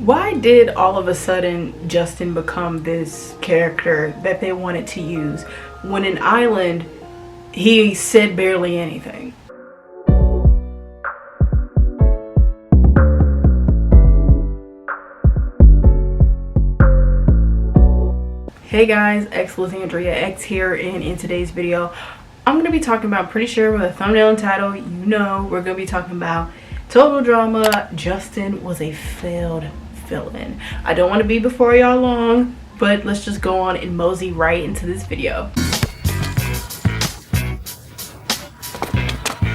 Why did all of a sudden Justin become this character that they wanted to use when in Island he said barely anything? Hey guys, Lizandria X here, and in today's video I'm going to be talking about, pretty sure with the thumbnail and title, you know, we're going to be talking about Total Drama. Justin was a failed villain. I don't want to be before y'all long, but let's just go on and mosey right into this video.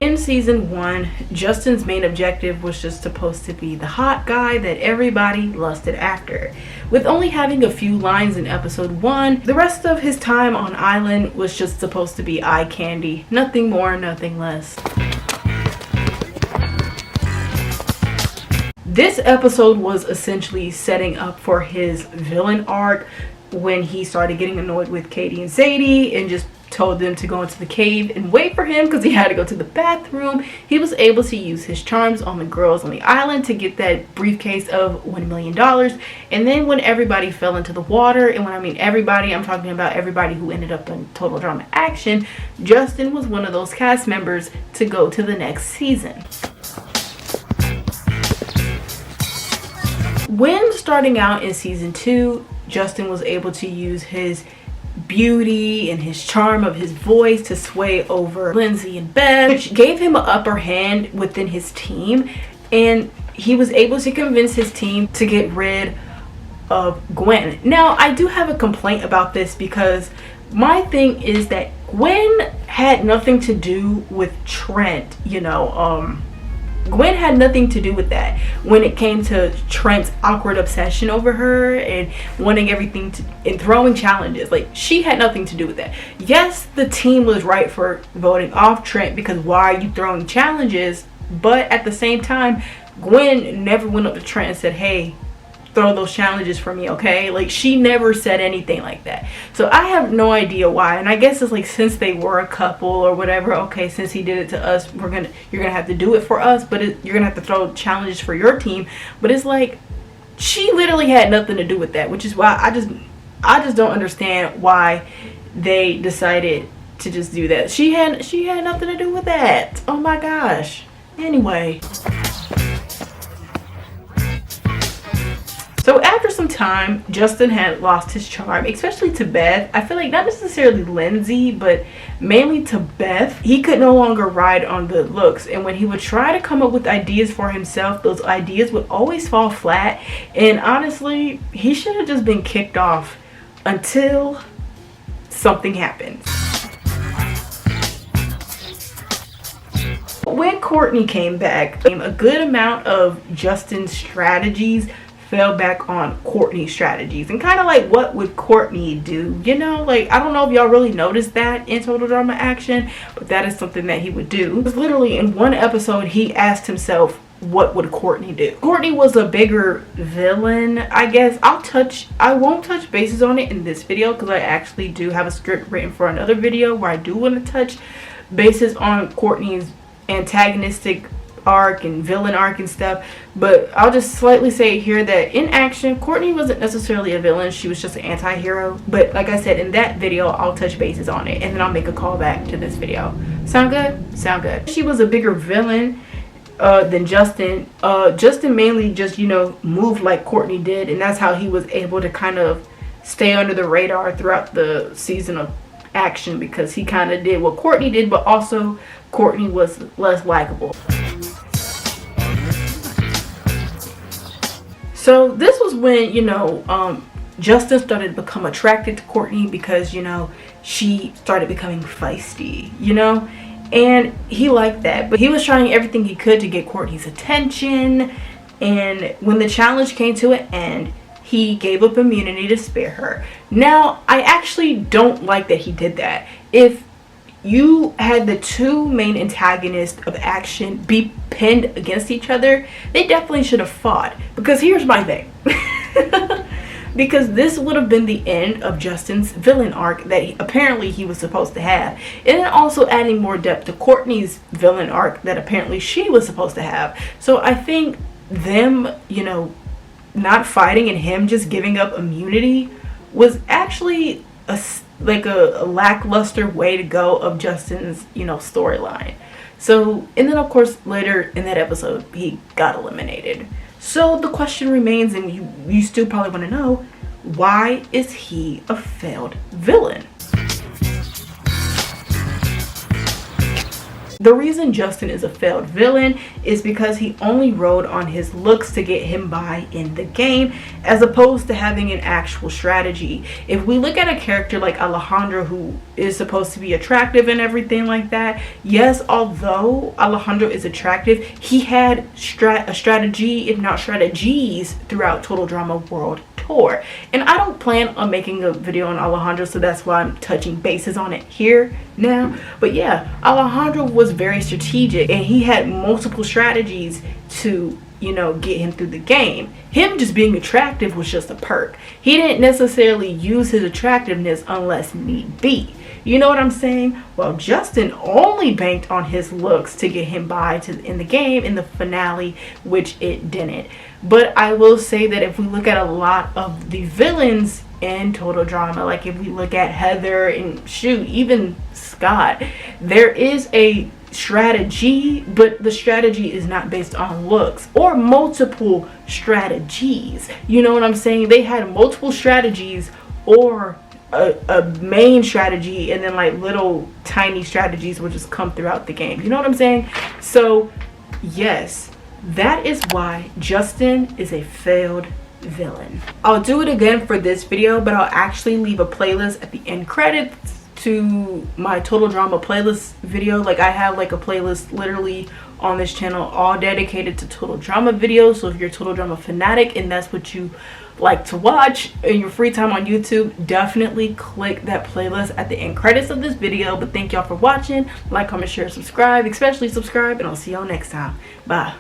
In season 1, Justin's main objective was just supposed to be the hot guy that everybody lusted after. With only having a few lines in episode 1, the rest of his time on Island was just supposed to be eye candy. Nothing more, nothing less. This episode was essentially setting up for his villain arc when he started getting annoyed with Katie and Sadie and just told them to go into the cave and wait for him because he had to go to the bathroom. He was able to use his charms on the girls on the island to get that briefcase of $1 million. And then when everybody fell into the water, and when I mean everybody, I'm talking about everybody who ended up in Total Drama Action, Justin was one of those cast members to go to the next season. When starting out in season 2, Justin was able to use his beauty and his charm of his voice to sway over Lindsay and Beth, which gave him an upper hand within his team, and he was able to convince his team to get rid of Gwen. Now, I do have a complaint about this because my thing is that Gwen had nothing to do with Trent, Gwen had nothing to do with that when it came to Trent's awkward obsession over her and wanting everything and throwing challenges. Like, she had nothing to do with that. Yes, the team was right for voting off Trent because why are you throwing challenges? But at the same time, Gwen never went up to Trent and said, hey, throw those challenges for me, okay? Like, she never said anything like that. So I have no idea why. And I guess it's like, since they were a couple or whatever, okay, since he did it to us, you're gonna have to do it for us, but you're gonna have to throw challenges for your team. But it's like, she literally had nothing to do with that, which is why I just don't understand why they decided to just do that. She had nothing to do with that. Oh my gosh. Anyway, so after some time, Justin had lost his charm, especially to Beth. I feel like not necessarily Lindsay, but mainly to Beth. He could no longer ride on good looks, and when he would try to come up with ideas for himself, those ideas would always fall flat. And honestly, he should have just been kicked off until something happens. When Courtney came back, a good amount of Justin's strategies fell back on Courtney's strategies, and kind of like, what would Courtney do? Like, I don't know if y'all really noticed that in Total Drama Action, but that is something that he would do. Because literally in one episode, he asked himself, what would Courtney do? Courtney was a bigger villain, I guess. I won't touch bases on it in this video because I actually do have a script written for another video where I do want to touch bases on Courtney's antagonistic arc and villain arc and stuff, but I'll just slightly say here that in action, Courtney wasn't necessarily a villain. She was just an anti-hero. But like I said, in that video, I'll touch bases on it, and then I'll make a call back to this video. Sound good? Sound good. She was a bigger villain than Justin. Justin mainly just, moved like Courtney did, and that's how he was able to kind of stay under the radar throughout the season of action, because he kind of did what Courtney did, but also Courtney was less likable. So this was when, Justin started to become attracted to Courtney because, she started becoming feisty, and he liked that. But he was trying everything he could to get Courtney's attention. And when the challenge came to an end, he gave up immunity to spare her. Now, I actually don't like that he did that. If you had the two main antagonists of action be pinned against each other, they definitely should have fought. Because here's my thing. Because this would have been the end of Justin's villain arc that apparently he was supposed to have. And then also adding more depth to Courtney's villain arc that apparently she was supposed to have. So I think them, not fighting and him just giving up immunity was actually a lackluster way to go of Justin's, you know, storyline. So, and then of course later in that episode he got eliminated. So the question remains, and you still probably want to know, why is he a failed villain? The reason Justin is a failed villain is because he only rode on his looks to get him by in the game, as opposed to having an actual strategy. If we look at a character like Alejandro, who is supposed to be attractive and everything like that, yes, although Alejandro is attractive, he had a strategy, if not strategies, throughout Total Drama World Tour. And I don't plan on making a video on Alejandro, so that's why I'm touching bases on it here now. But yeah, Alejandro was very strategic, and he had multiple strategies to, you know, get him through the game. Him just being attractive was just a perk. He didn't necessarily use his attractiveness unless need be. You know what I'm saying? Well, Justin only banked on his looks to get him by in the game in the finale, which it didn't. But I will say that if we look at a lot of the villains in Total Drama, like if we look at Heather and shoot, even Scott, there is a strategy, but the strategy is not based on looks or multiple strategies. You know what I'm saying? They had multiple strategies or a main strategy, and then like little tiny strategies will just come throughout the game. You know what I'm saying? So yes, that is why Justin is a failed villain. I'll do it again for this video, but I'll actually leave a playlist at the end credits to my Total Drama playlist video. Like I have like a playlist literally on this channel all dedicated to Total Drama videos. So if you're a Total Drama fanatic and that's what you like to watch in your free time on YouTube, definitely click that playlist at the end credits of this video. But thank y'all for watching. Like, comment, share, subscribe, especially subscribe, and I'll see y'all next time. Bye.